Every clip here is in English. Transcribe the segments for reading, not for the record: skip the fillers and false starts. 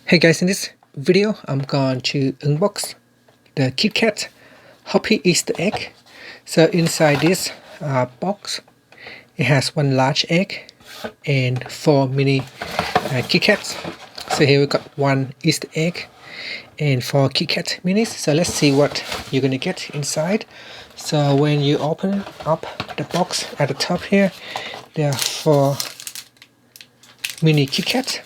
Hey guys, in this video I'm going to unbox the KitKat Easter Egg. So inside this box it has one large egg and 4 mini KitKats. So here we got one Easter egg and 4 KitKat minis. So let's see what you're gonna get inside. So when you open up the box at the top here, there are 4 mini KitKat.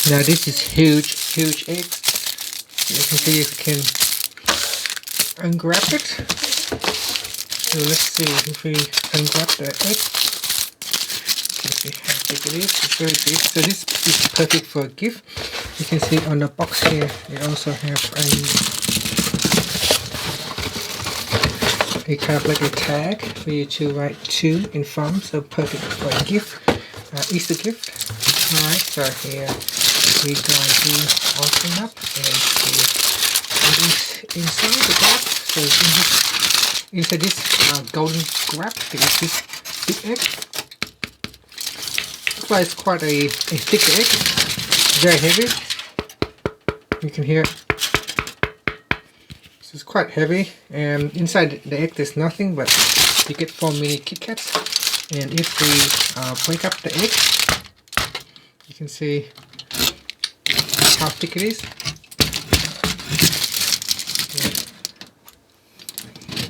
Now this is huge egg. You can see if you can unwrap it. So let's see if we unwrap the egg. You can see how big it is. It's very big. So this is perfect for a gift. You can see on the box here they also have a kind of like a tag for you to write to in front. So perfect for a gift, Easter gift. Alright, so here we're going to open up and see what is inside the box. So inside this golden wrap there is this big egg. Looks like it's quite a thick egg, very heavy. You can hear it. So it's quite heavy, and inside the egg there's nothing, but you get 4 mini KitKats. And if we break up the egg, you can see how thick it is.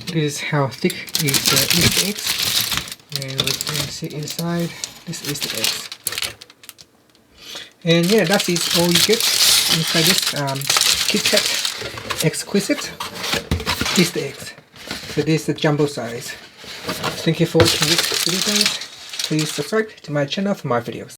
This is how thick is the Easter eggs, and we can see inside this Easter eggs. And yeah, that is all you get inside this KitKat Exquisite Easter eggs. So this is the jumbo size. Thank you for watching this video, guys. Please subscribe to my channel for more videos.